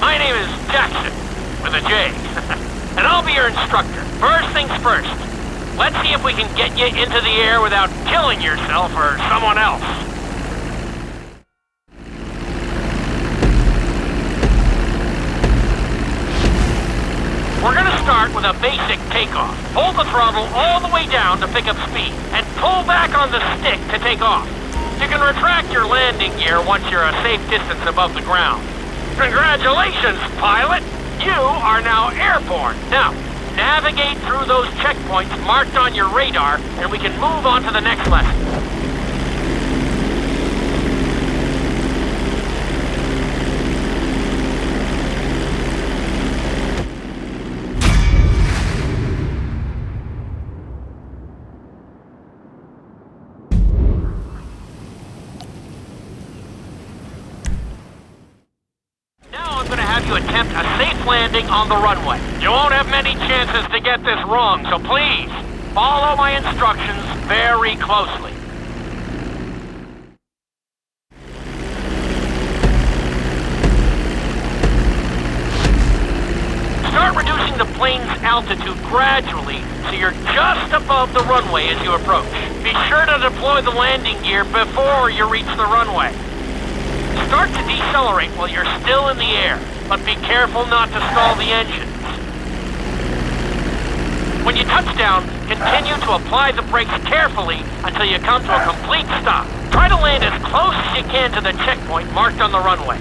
My name is Jackson, with a J, and I'll be your instructor. First things first, let's see if we can get you into the air without killing yourself or someone else. We're gonna start with a basic takeoff. Hold the throttle all the way down to pick up speed, and pull back on the stick to take off. You can retract your landing gear once you're a safe distance above the ground. Congratulations, pilot! You are now airborne. Now, navigate through those checkpoints marked on your radar, and we can move on to the next lesson. Attempt a safe landing on the runway. You won't have many chances to get this wrong, so please, follow my instructions very closely. Start reducing the plane's altitude gradually so you're just above the runway as you approach. Be sure to deploy the landing gear before you reach the runway. Start to decelerate while you're still in the air, but be careful not to stall the engines. When you touch down, continue to apply the brakes carefully until you come to a complete stop. Try to land as close as you can to the checkpoint marked on the runway.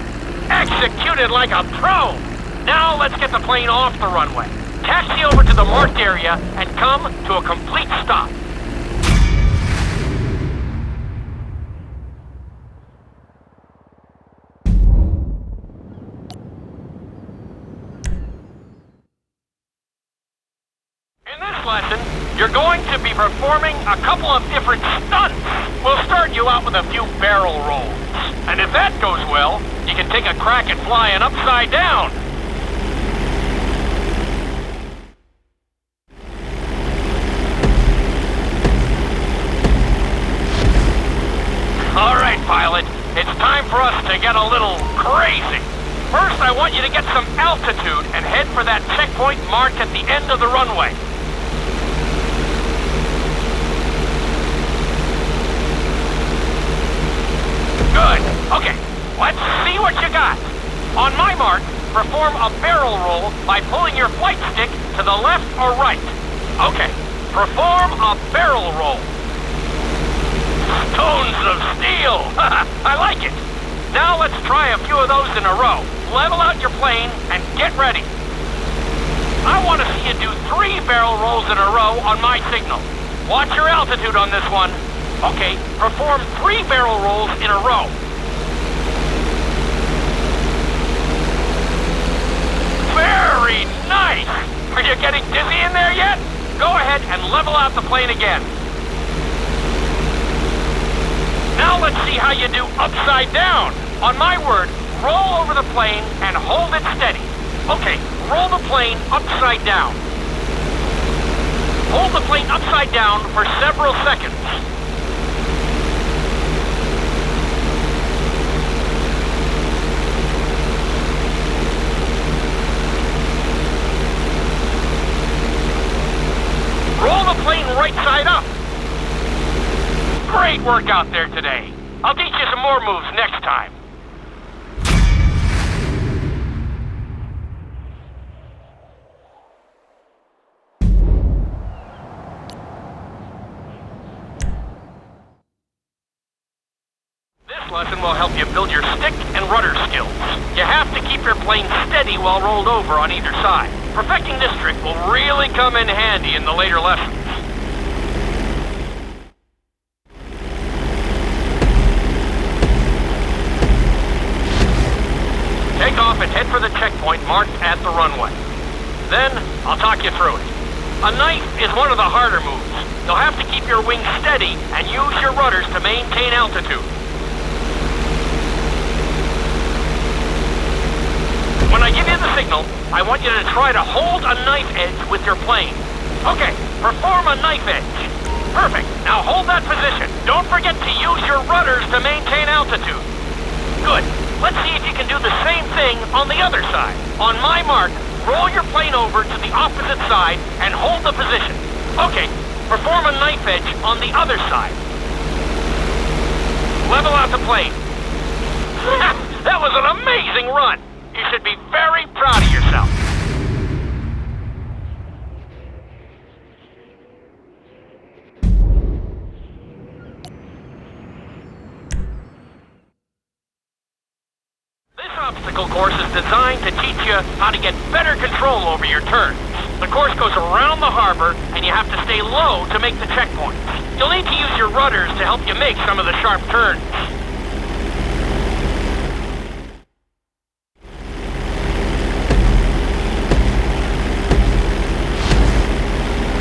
Execute it like a pro! Now let's get the plane off the runway. Taxi over to the marked area and come to a complete stop. Lesson, you're going to be performing a couple of different stunts. We'll start you out with a few barrel rolls. And if that goes well, you can take a crack at flying upside down. All right, pilot, it's time for us to get a little crazy. First, I want you to get some altitude and head for that checkpoint marked at the end of the runway. Good. Okay, let's see what you got. On my mark, perform a barrel roll by pulling your flight stick to the left or right. Okay, perform a barrel roll. Stones of steel! I like it. Now let's try a few of those in a row. Level out your plane and get ready. I want to see you do 3 barrel rolls in a row on my signal. Watch your altitude on this one. Okay, perform 3 barrel rolls in a row. Very nice! Are you getting dizzy in there yet? Go ahead and level out the plane again. Now let's see how you do upside down. On my word, roll over the plane and hold it steady. Okay, roll the plane upside down. Hold the plane upside down for several seconds. Roll the plane right side up. Great work out there today. I'll teach you some more moves next time. This lesson will help you build your stick and rudder skills. You have to keep your plane steady while rolled over on either side. Perfecting this trick will really come in handy in the later lessons. Take off and head for the checkpoint marked at the runway. Then, I'll talk you through it. A knife is one of the harder moves. You'll have to keep your wings steady and use your rudders to maintain altitude. When I give you the signal, I want you to try to hold a knife edge with your plane. Okay, perform a knife edge. Perfect. Now hold that position. Don't forget to use your rudders to maintain altitude. Good. Let's see if you can do the same thing on the other side. On my mark, roll your plane over to the opposite side and hold the position. Okay, perform a knife edge on the other side. Level out the plane. That was an amazing run. You should be very proud of yourself. This obstacle course is designed to teach you how to get better control over your turns. The course goes around the harbor, and you have to stay low to make the checkpoints. You'll need to use your rudders to help you make some of the sharp turns.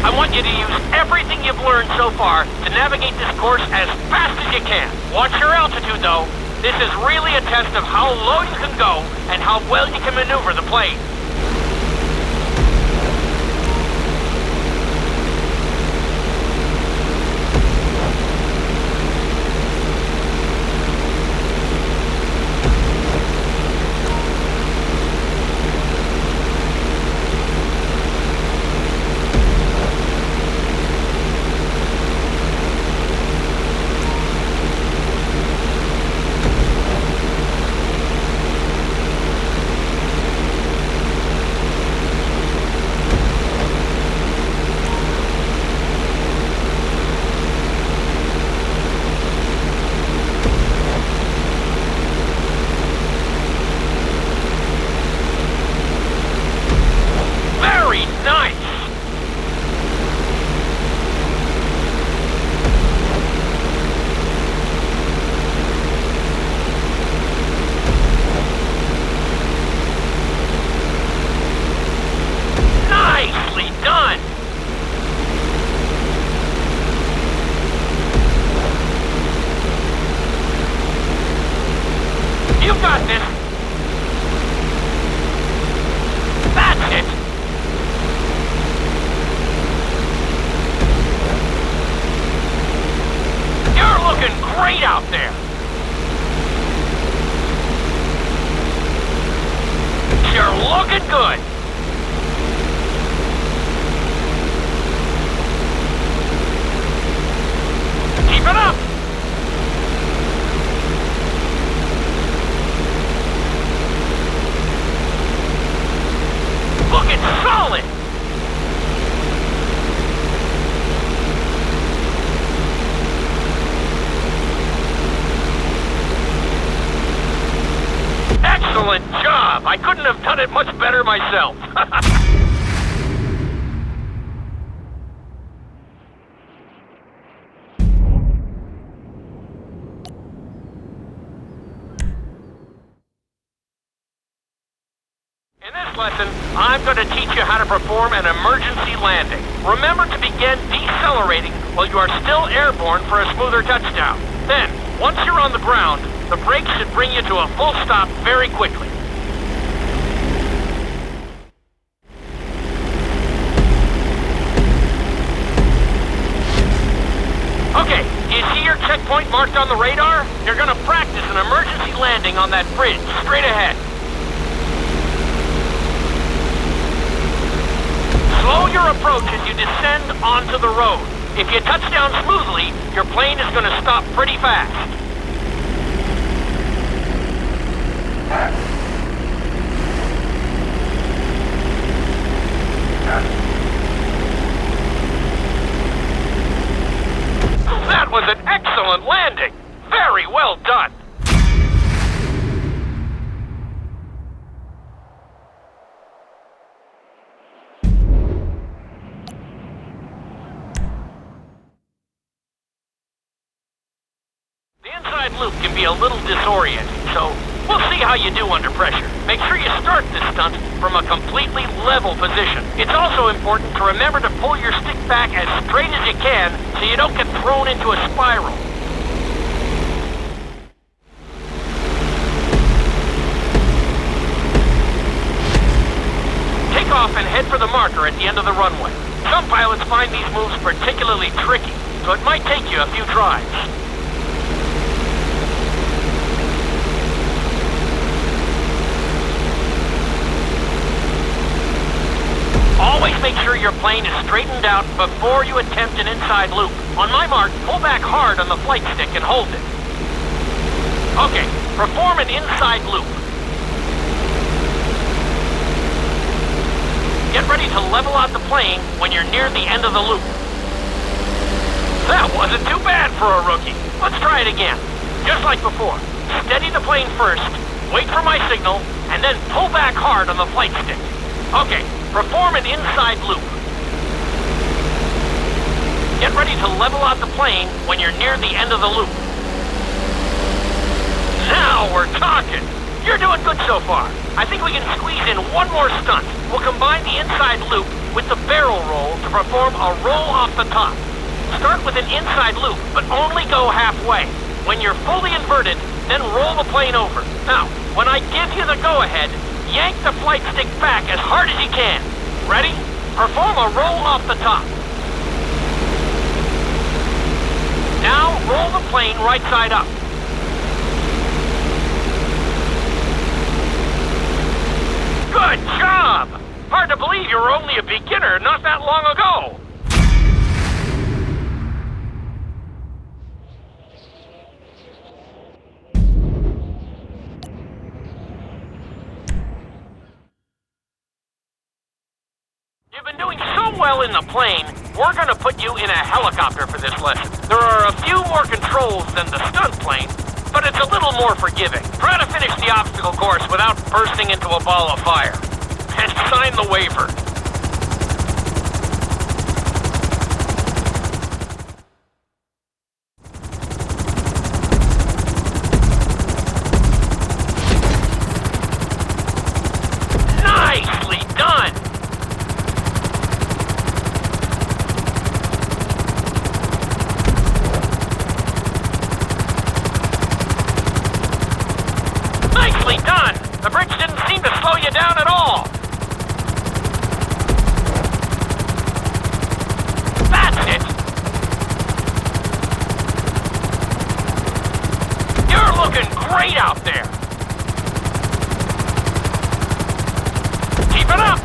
I want you to use everything you've learned so far to navigate this course as fast as you can. Watch your altitude, though. This is really a test of how low you can go and how well you can maneuver the plane. Out there. You're looking good. Keep it up. Looking solid. Excellent job! I couldn't have done it much better myself. In this lesson, I'm going to teach you how to perform an emergency landing. Remember to begin decelerating while you are still airborne for a smoother touchdown. Then, once you're on the ground, the brakes should bring you to a full stop very quickly. Okay, do you see your checkpoint marked on the radar? You're gonna practice an emergency landing on that bridge, straight ahead. Slow your approach as you descend onto the road. If you touch down smoothly, your plane is gonna stop pretty fast. That was an excellent landing. Very well done. The inside loop can be a little disorienting, so we'll see how you do under pressure. Make sure you start this stunt from a completely level position. It's also important to remember to pull your stick back as straight as you can so you don't get thrown into a spiral. Take off and head for the marker at the end of the runway. Some pilots find these moves particularly tricky, so it might take you a few tries. Always make sure your plane is straightened out before you attempt an inside loop. On my mark, pull back hard on the flight stick and hold it. Okay, perform an inside loop. Get ready to level out the plane when you're near the end of the loop. That wasn't too bad for a rookie. Let's try it again. Just like before. Steady the plane first, wait for my signal, and then pull back hard on the flight stick. Okay, perform an inside loop. Get ready to level out the plane when you're near the end of the loop. Now we're talking. You're doing good so far. I think we can squeeze in one more stunt. We'll combine the inside loop with the barrel roll to perform a roll off the top. Start with an inside loop, but only go halfway. When you're fully inverted, then roll the plane over. Now, when I give you the go-ahead, yank the flight stick back as hard as you can. Ready? Perform a roll off the top. Now, roll the plane right side up. Good job! Hard to believe you were only a beginner not that long ago. You've been doing so well in the plane, we're gonna put you in a helicopter for this lesson. There are a few more controls than the stunt plane, but it's a little more forgiving. Try to finish the obstacle course without bursting into a ball of fire. And sign the waiver. Nicely done! Nicely done! The bridge didn't seem to slow you down at all. That's it! You're looking great out there! Keep it up!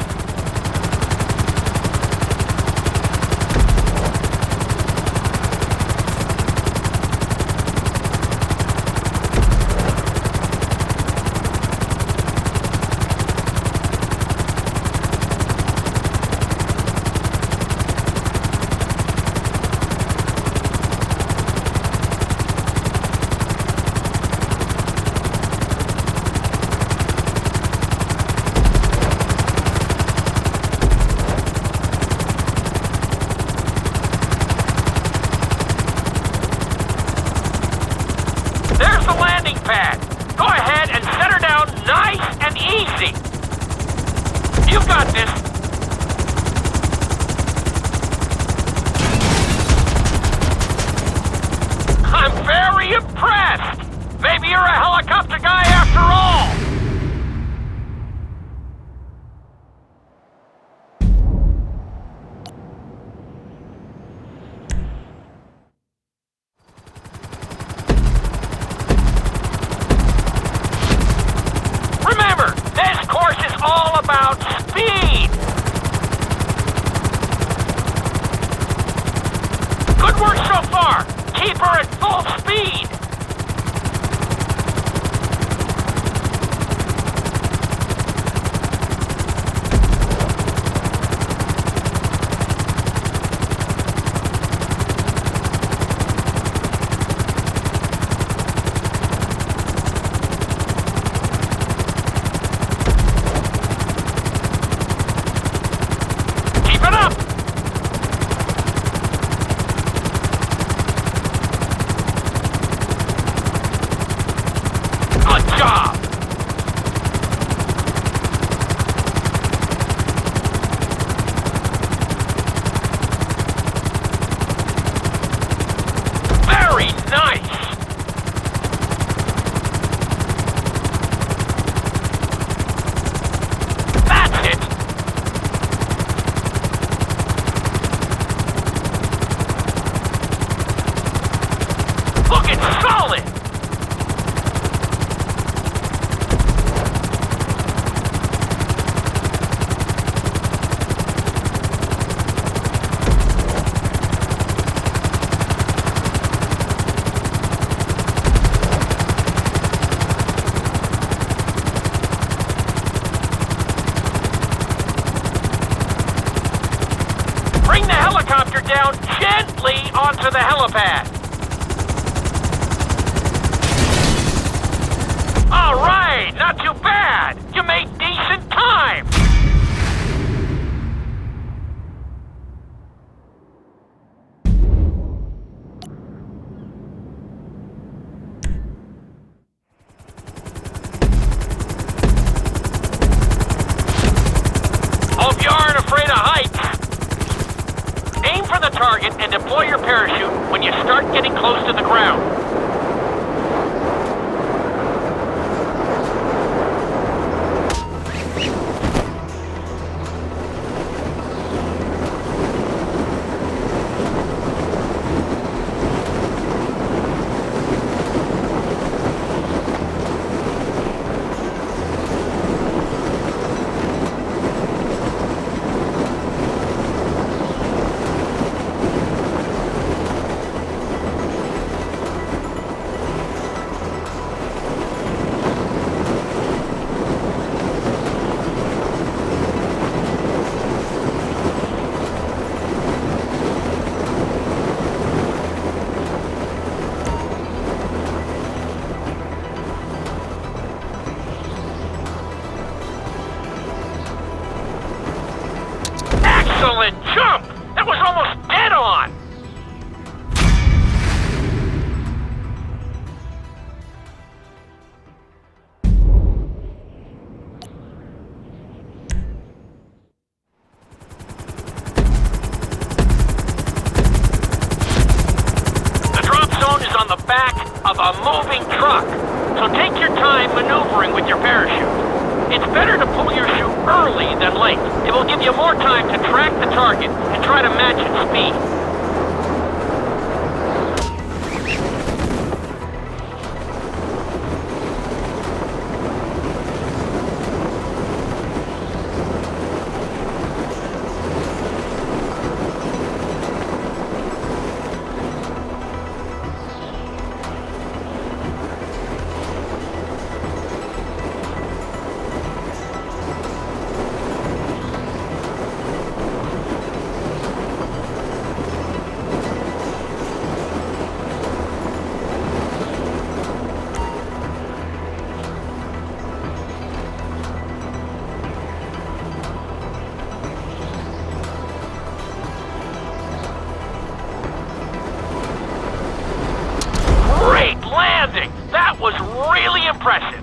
There's the landing pad. Go ahead and set her down nice and easy. You've got this. I'm very impressed. Maybe you're a helicopter guy after all. Remember, this course is all about speed. helicopter down gently onto the helipad. All right, not too bad. You made decent time. Hope you aren't afraid of heights. Aim for the target and deploy your parachute when you start getting close to the ground. Excellent jump! That was almost dead on! The drop zone is on the back of a moving truck, so take your time maneuvering with your parachute. It's better to pull your chute early than late. It will give you more time to track the target and try to match its speed. That was really impressive.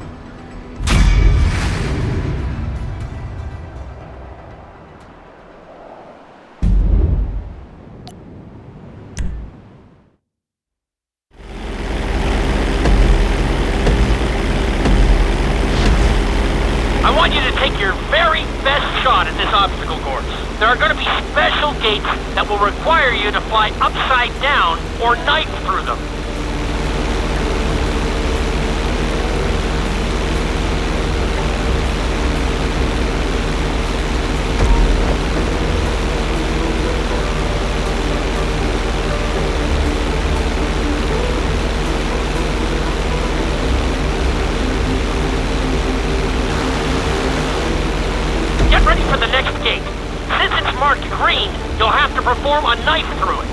I want you to take your very best shot at this obstacle course. There are going to be special gates that will require you to fly upside down or knife through them. Get ready for the next gate. Since it's marked green, you'll have to perform a knife through it.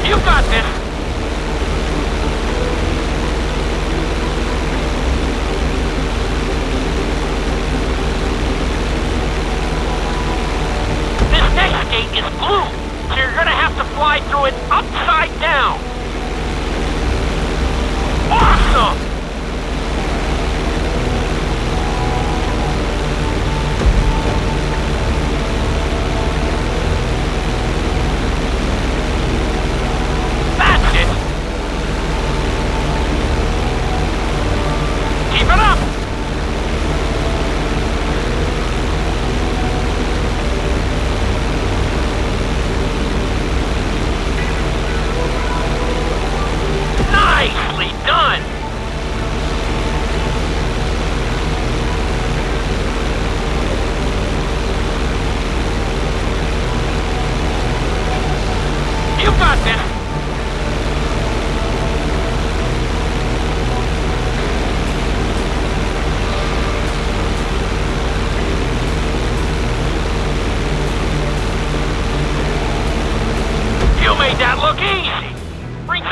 You got this. This next gate is blue, so you're gonna have to fly through it upside down. Awesome!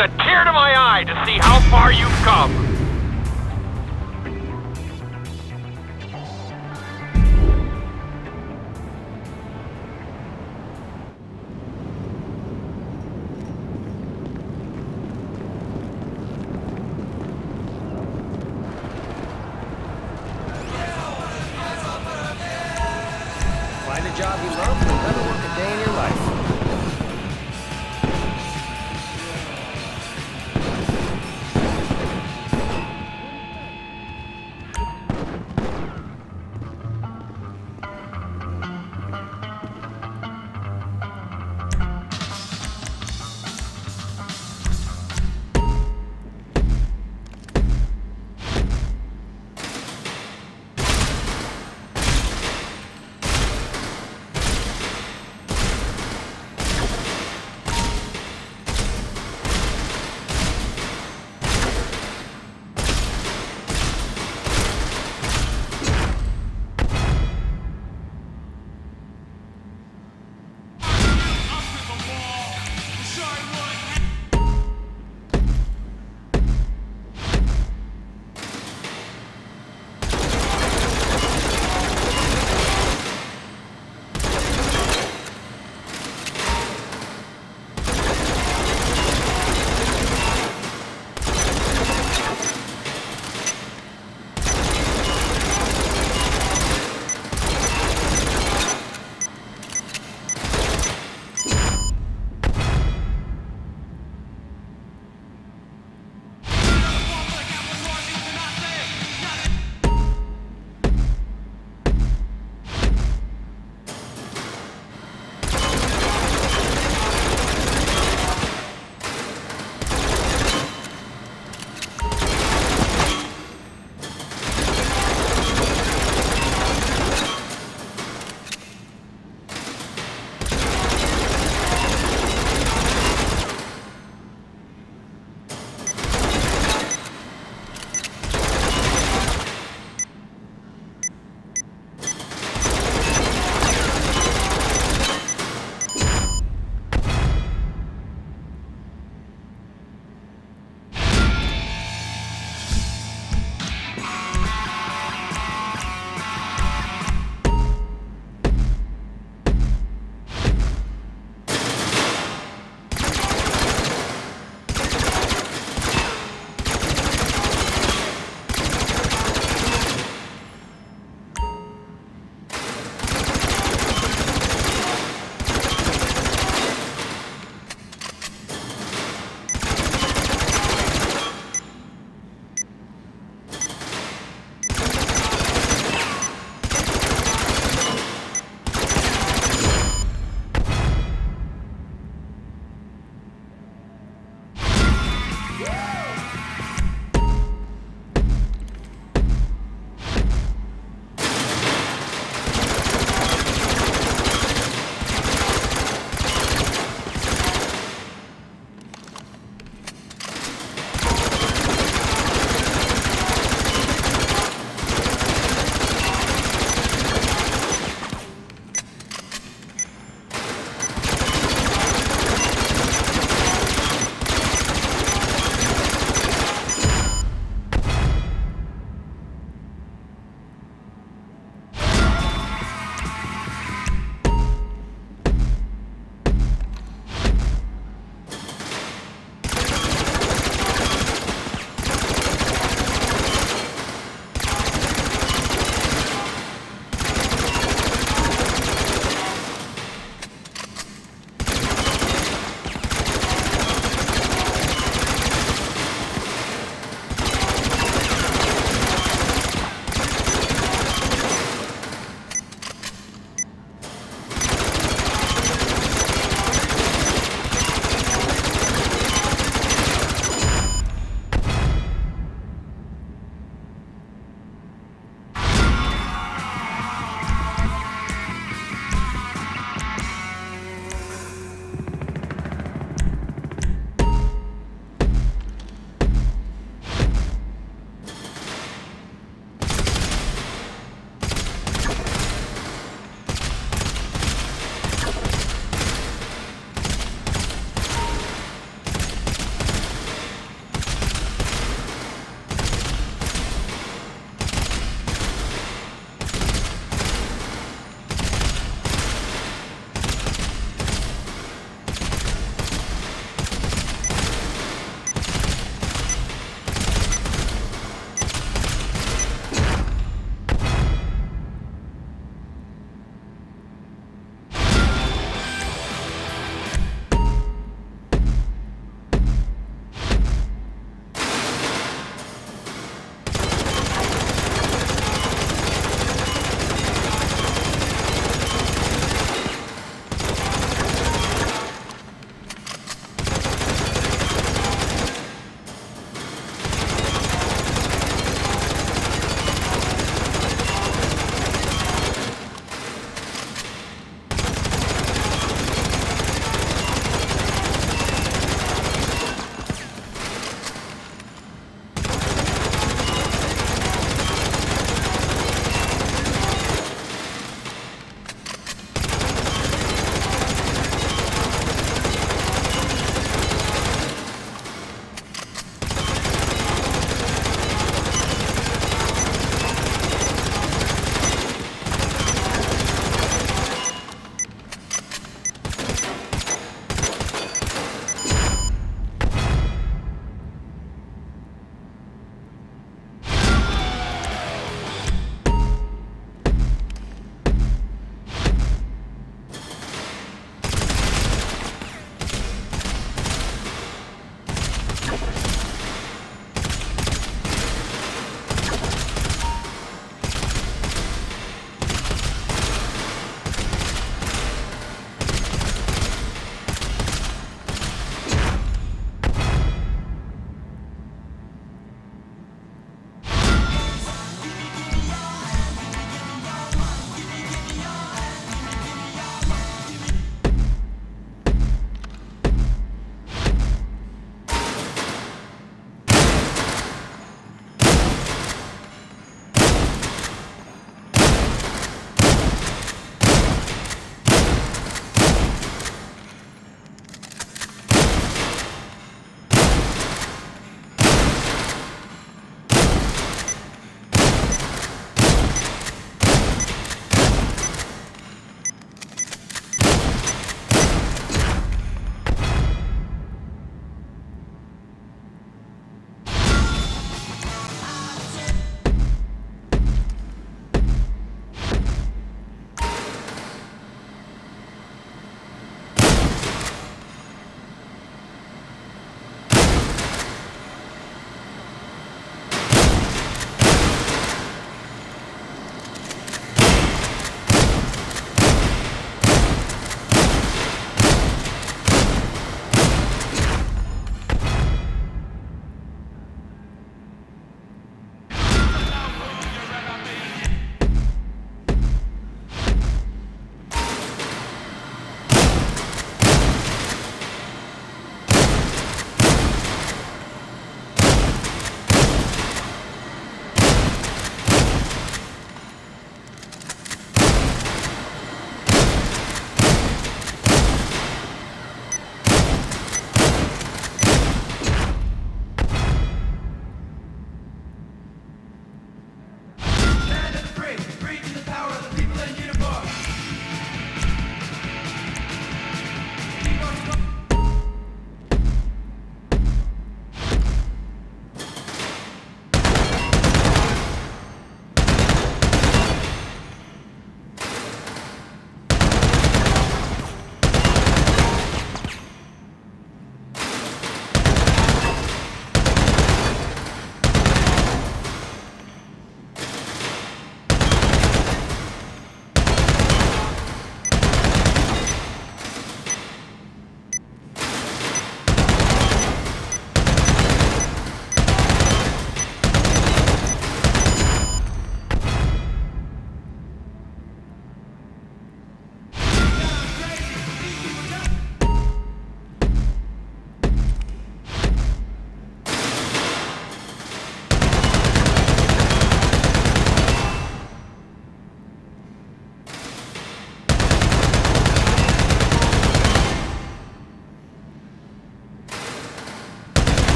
a tear to my eye to see how far you've come. Find a job you love, you'll never work a day in your life.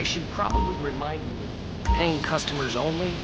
I should probably remind you, paying customers only.